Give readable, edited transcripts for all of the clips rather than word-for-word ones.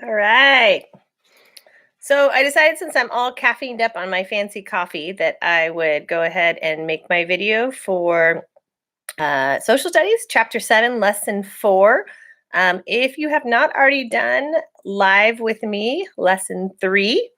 All right. So I decided since I'm all caffeined up on my fancy coffee that I would go ahead and make my video for Social Studies, Chapter 7, Lesson 4. If you have not already done live with me, Lesson 3,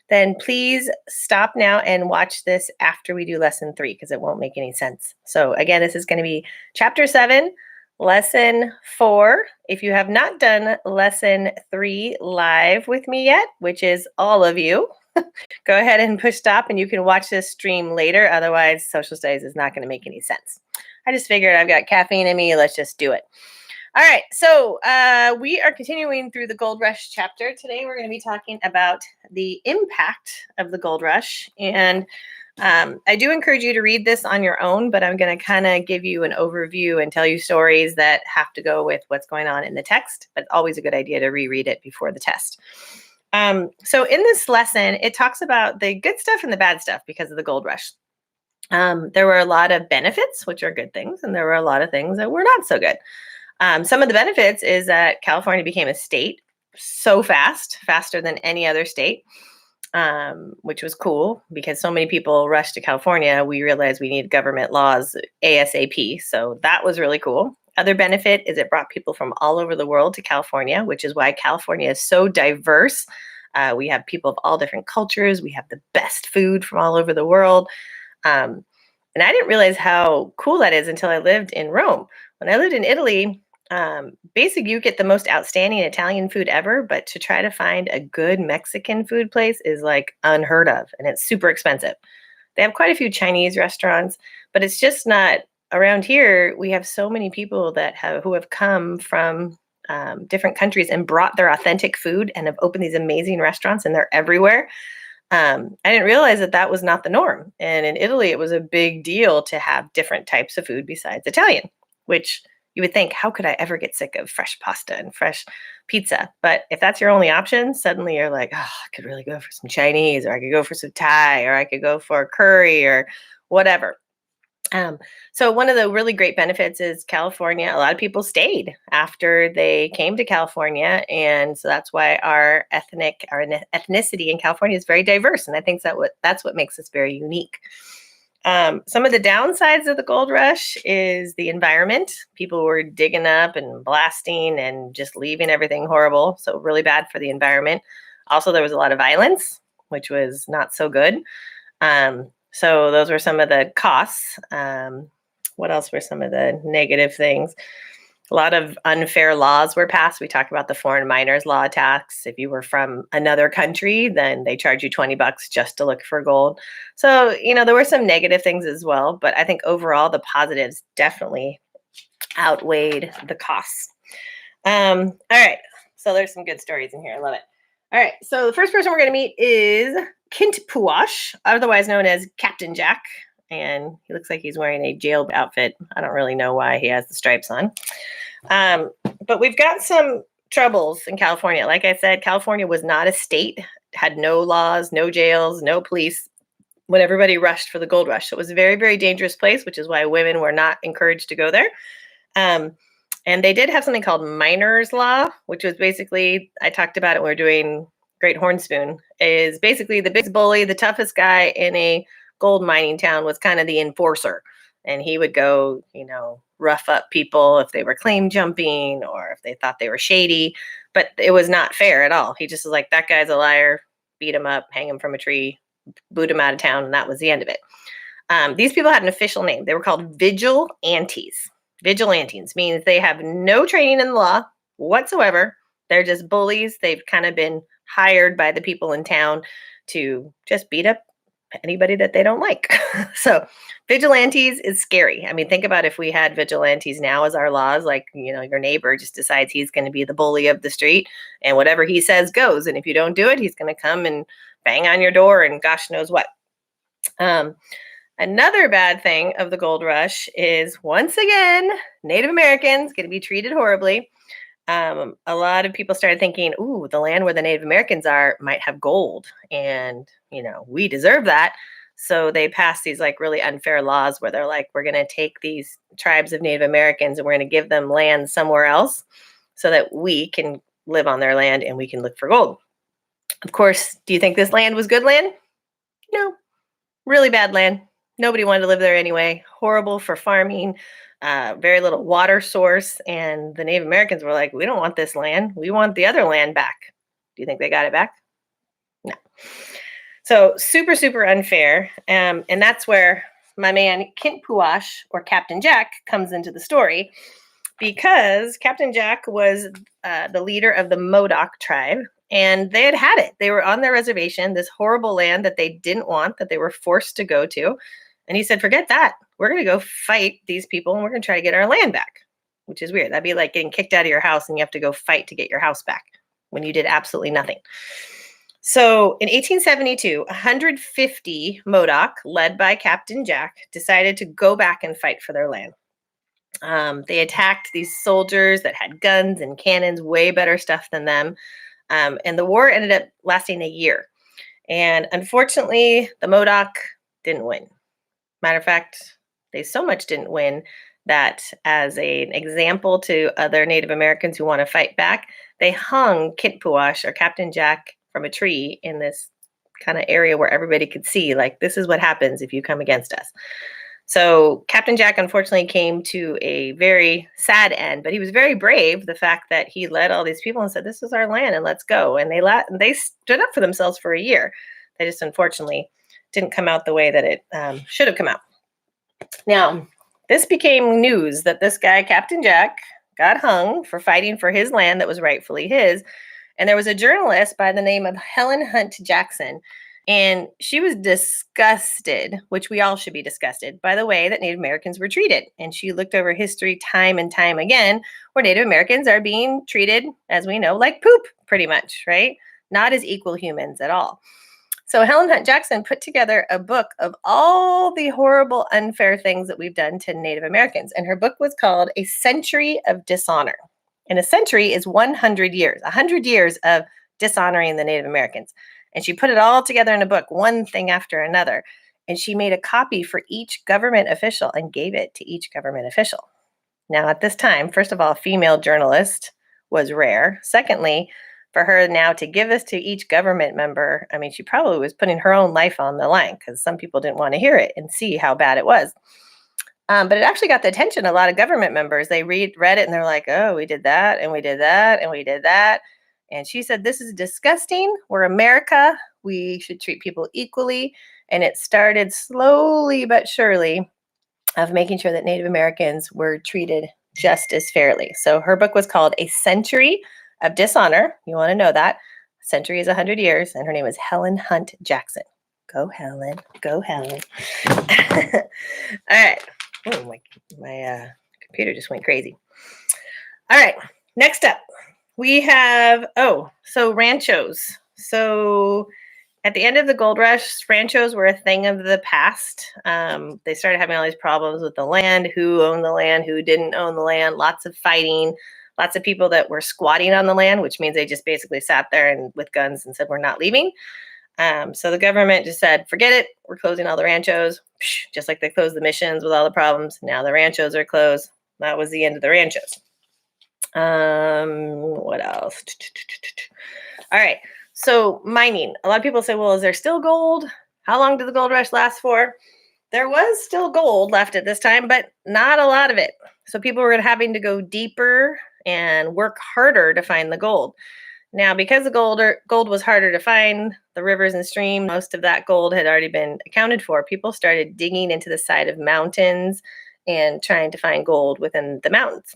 then please stop now and watch this after we do Lesson 3 because it won't make any sense. So again, this is going to be Chapter 7, Lesson 4. If you have not done Lesson 3 live with me yet, which is all of you, go ahead and push stop and you can watch this stream later. Otherwise, Social Studies is not going to make any sense. I just figured I've got caffeine in me. Let's just do it. All right, so we are continuing through the Gold Rush chapter. Today we're going to be talking about the impact of the Gold Rush. And I do encourage you to read this on your own, but I'm going to kind of give you an overview and tell you stories that have to go with what's going on in the text. But always a good idea to reread it before the test. So in this lesson, it talks about the good stuff and the bad stuff because of the Gold Rush. There were a lot of benefits, which are good things, and there were a lot of things that were not so good. Some of the benefits is that California became a state so fast, faster than any other state, which was cool because so many people rushed to California. We realized we need government laws ASAP. So that was really cool. Other benefit is it brought people from all over the world to California, which is why California is so diverse. We have people of all different cultures. We have the best food from all over the world. And I didn't realize how cool that is until I lived in Rome. When I lived in Italy, basically you get the most outstanding Italian food ever, but to try to find a good Mexican food place is like unheard of, and it's super expensive. They have quite a few Chinese restaurants, but it's just not around here. We have so many people that who have come from different countries and brought their authentic food and have opened these amazing restaurants, and they're everywhere. I didn't realize that that was not the norm. And in Italy, it was a big deal to have different types of food besides Italian, which you would think, how could I ever get sick of fresh pasta and fresh pizza? But if that's your only option, suddenly you're like, oh, I could really go for some Chinese, or I could go for some Thai, or I could go for curry or whatever. So one of the really great benefits is California. A lot of people stayed after they came to California, and so that's why our ethnicity in California is very diverse. And I think that's what makes us very unique. Some of the downsides of the gold rush is the environment. People were digging up and blasting and just leaving everything horrible. So really bad for the environment. Also, there was a lot of violence, which was not so good. So those were some of the costs. What else were some of the negative things? A lot of unfair laws were passed. We talked about the foreign miners law tax. If you were from another country, then they charge you $20 just to look for gold. So, there were some negative things as well, but I think overall the positives definitely outweighed the costs. All right. So there's some good stories in here. I love it. All right. So the first person we're going to meet is Kint Puash, otherwise known as Captain Jack. And he looks like he's wearing a jail outfit. I don't really know why he has the stripes on. But we've got some troubles in California. Like I said, California was not a state, had no laws, no jails, no police when everybody rushed for the gold rush. So it was a very, very dangerous place, which is why women were not encouraged to go there. And they did have something called miners law, which was basically, I talked about it when we were doing Great Horn Spoon, is basically the biggest bully, the toughest guy in a gold mining town was kind of the enforcer. And he would go, rough up people if they were claim jumping or if they thought they were shady. But it was not fair at all. He just was like, that guy's a liar, beat him up, hang him from a tree, boot him out of town, and that was the end of it. These people had an official name. They were called vigilantes. Vigilantes means they have no training in the law whatsoever. They're just bullies. They've kind of been hired by the people in town to just beat up anybody that they don't like. So vigilantes is scary. I mean, think about if we had vigilantes now as our laws, like, your neighbor just decides he's going to be the bully of the street and whatever he says goes. And if you don't do it, he's going to come and bang on your door and gosh knows what. Another bad thing of the gold rush is, once again, Native Americans going to be treated horribly. A lot of people started thinking, ooh, the land where the Native Americans are might have gold. And, we deserve that. So they passed these really unfair laws where they're like, we're going to take these tribes of Native Americans and we're going to give them land somewhere else so that we can live on their land and we can look for gold. Of course, do you think this land was good land? No, really bad land. Nobody wanted to live there anyway. Horrible for farming, very little water source. And the Native Americans were like, we don't want this land. We want the other land back. Do you think they got it back? No. So super, super unfair. And that's where my man Kintpuash, or Captain Jack, comes into the story, because Captain Jack was the leader of the Modoc tribe, and they had it. They were on their reservation, this horrible land that they didn't want, that they were forced to go to. And he said, forget that. We're going to go fight these people, and we're going to try to get our land back, which is weird. That'd be like getting kicked out of your house and you have to go fight to get your house back when you did absolutely nothing. So in 1872, 150 Modoc, led by Captain Jack, decided to go back and fight for their land. They attacked these soldiers that had guns and cannons, way better stuff than them. And the war ended up lasting a year. And unfortunately, the Modoc didn't win. Matter of fact, they so much didn't win that, as an example to other Native Americans who want to fight back, they hung Kintpuash, or Captain Jack, from a tree in this kind of area where everybody could see, like, this is what happens if you come against us. So Captain Jack unfortunately came to a very sad end, but he was very brave. The fact that he led all these people and said, this is our land and let's go. And they stood up for themselves for a year. They just unfortunately didn't come out the way that it should have come out. Now, this became news that this guy, Captain Jack, got hung for fighting for his land that was rightfully his. And there was a journalist by the name of Helen Hunt Jackson, and she was disgusted, which we all should be disgusted, by the way that Native Americans were treated. And she looked over history time and time again, where Native Americans are being treated, as we know, like poop, pretty much, right? Not as equal humans at all. So Helen Hunt Jackson put together a book of all the horrible, unfair things that we've done to Native Americans. And her book was called A Century of Dishonor. And a century is 100 years, 100 years of dishonoring the Native Americans. And she put it all together in a book, one thing after another. And she made a copy for each government official and gave it to each government official. Now, at this time, first of all, a female journalist was rare. Secondly, for her now to give this to each government member, I mean, she probably was putting her own life on the line, because some people didn't want to hear it and see how bad it was. But it actually got the attention of a lot of government members. They read it and they're like, oh, we did that and we did that and we did that. And she said, this is disgusting. We're America. We should treat people equally. And it started slowly but surely of making sure that Native Americans were treated just as fairly. So her book was called A Century of Dishonor. You want to know that. A century is 100 years. And her name is Helen Hunt Jackson. Go, Helen. Go, Helen. All right. Oh, my computer just went crazy. All right. Next up, we have, so ranchos. So at the end of the gold rush, ranchos were a thing of the past. They started having all these problems with the land, who owned the land, who didn't own the land, lots of fighting, lots of people that were squatting on the land, which means they just basically sat there and with guns and said, we're not leaving. So the government just said, forget it. We're closing all the ranchos, just like they closed the missions with all the problems. Now the ranchos are closed. That was the end of the ranchos. What else? All right. So mining. A lot of people say, well, is there still gold? How long did the gold rush last for? There was still gold left at this time, but not a lot of it. So people were having to go deeper and work harder to find the gold. Now, because the gold was harder to find, the rivers and streams, most of that gold had already been accounted for. People started digging into the side of mountains and trying to find gold within the mountains.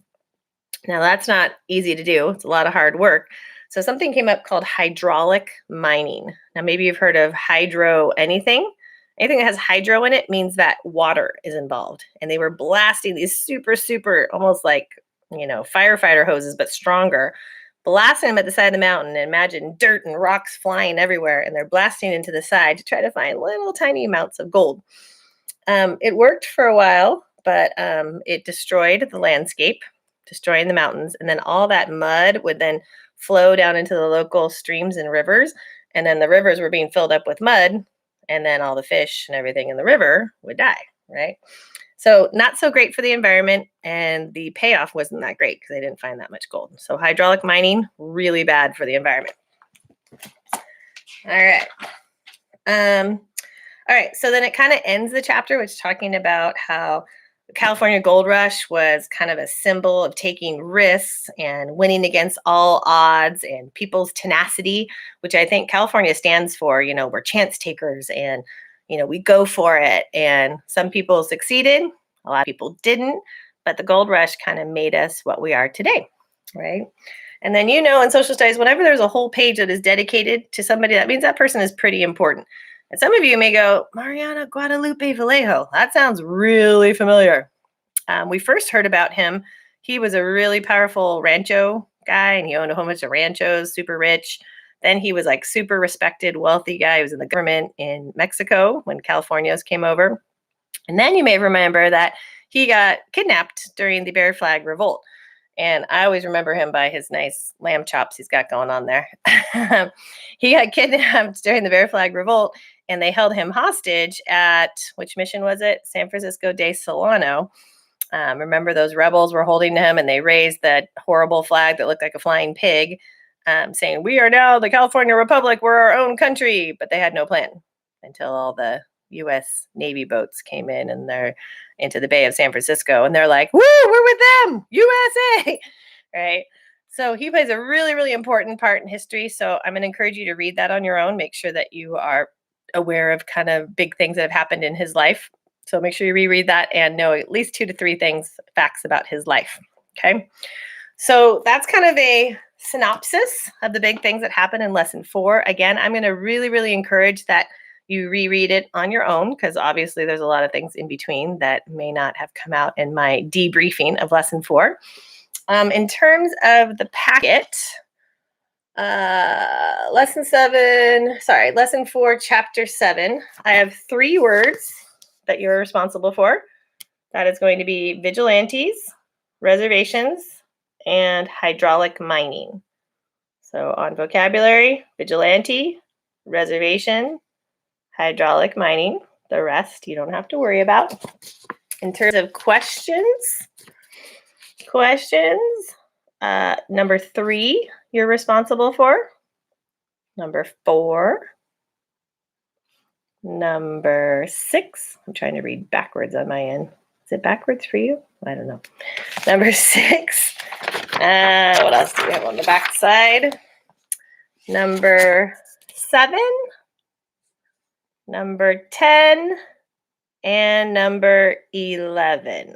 Now, that's not easy to do. It's a lot of hard work. So something came up called hydraulic mining. Now, maybe you've heard of hydro anything. Anything that has hydro in it means that water is involved. And they were blasting these super, super, almost like, firefighter hoses, but stronger, blasting them at the side of the mountain. And imagine dirt and rocks flying everywhere, and they're blasting into the side to try to find little tiny amounts of gold. It worked for a while, but it destroyed the landscape, destroying the mountains. And then all that mud would then flow down into the local streams and rivers. And then the rivers were being filled up with mud, and then all the fish and everything in the river would die, right? So not so great for the environment, and the payoff wasn't that great because they didn't find that much gold. So hydraulic mining, really bad for the environment. All right. All right, so then it kind of ends the chapter, which is talking about how the California Gold Rush was kind of a symbol of taking risks and winning against all odds and people's tenacity, which I think California stands for. We're chance takers and, we go for it. And some people succeeded, a lot of people didn't, but the gold rush kind of made us what we are today, right? And then, in social studies, whenever there's a whole page that is dedicated to somebody, that means that person is pretty important. And some of you may go, Mariana Guadalupe Vallejo. That sounds really familiar. We first heard about him. He was a really powerful rancho guy, and he owned a whole bunch of ranchos, super rich. Then he was like super respected, wealthy guy. He was in the government in Mexico when Californios came over. And then you may remember that he got kidnapped during the Bear Flag Revolt. And I always remember him by his nice lamb chops he's got going on there. He got kidnapped during the Bear Flag Revolt, and they held him hostage at, which mission was it? San Francisco de Solano. Remember, those rebels were holding him, and they raised that horrible flag that looked like a flying pig, saying, "We are now the California Republic. We're our own country." But they had no plan until all the U.S. Navy boats came in, and they're into the Bay of San Francisco, and they're like, "Woo, we're with them, USA!" Right? So he plays a really, really important part in history. So I'm going to encourage you to read that on your own. Make sure that you are aware of kind of big things that have happened in his life. So make sure you reread that and know at least 2 to 3 facts about his life. Okay. So that's kind of a synopsis of the big things that happen in lesson 4. Again, I'm going to really, really encourage that you reread it on your own, because obviously there's a lot of things in between that may not have come out in my debriefing of lesson 4. In terms of the packet, lesson 4, chapter 7, I have 3 words that you're responsible for. That is going to be vigilantes, reservations, and hydraulic mining. So on vocabulary, vigilante, reservation, hydraulic mining. The rest you don't have to worry about. In terms of questions, number 3 you're responsible for. Number 4. Number 6. I'm trying to read backwards on my end. Is it backwards for you? I don't know. Number 6. What else do we have on the back side? Number 7. Number 10. And number 11.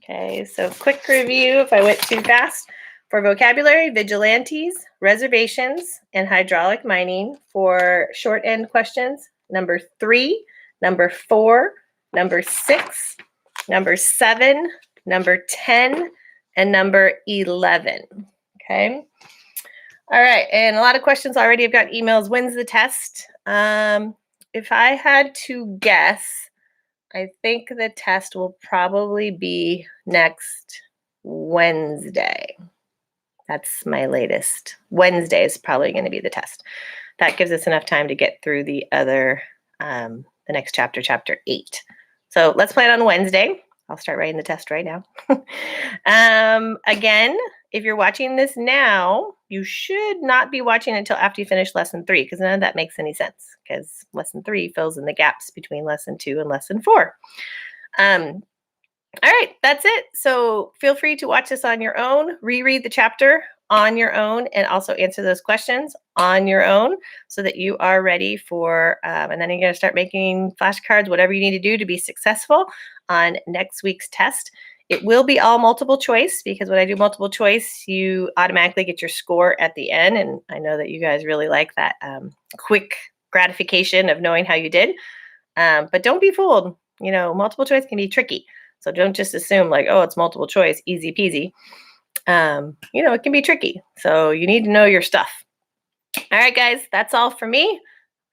Okay, so quick review if I went too fast. For vocabulary, vigilantes, reservations, and hydraulic mining. For short end questions, number 3, number 4, number 6, number 7, number 10, and number 11. Okay. All right. And a lot of questions already. I've got emails. When's the test? If I had to guess, I think the test will probably be next Wednesday. That's my latest. Wednesday is probably going to be the test. That gives us enough time to get through the other, the next chapter, chapter 8. So let's plan on Wednesday. I'll start writing the test right now. Again, if you're watching this now, you should not be watching until after you finish lesson 3, because none of that makes any sense, because lesson 3 fills in the gaps between lesson 2 and lesson 4. All right, that's it. So feel free to watch this on your own, reread the chapter on your own, and also answer those questions on your own so that you are ready for, and then you're going to start making flashcards, whatever you need to do to be successful on next week's test. It will be all multiple choice, because when I do multiple choice, you automatically get your score at the end. And I know that you guys really like that quick gratification of knowing how you did. But don't be fooled. Multiple choice can be tricky. So don't just assume like, oh, it's multiple choice, easy peasy. It can be tricky. So you need to know your stuff. All right, guys, that's all for me.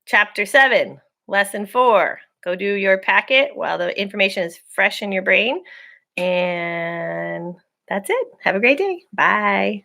Chapter 7, lesson 4. Go do your packet while the information is fresh in your brain. And that's it. Have a great day. Bye.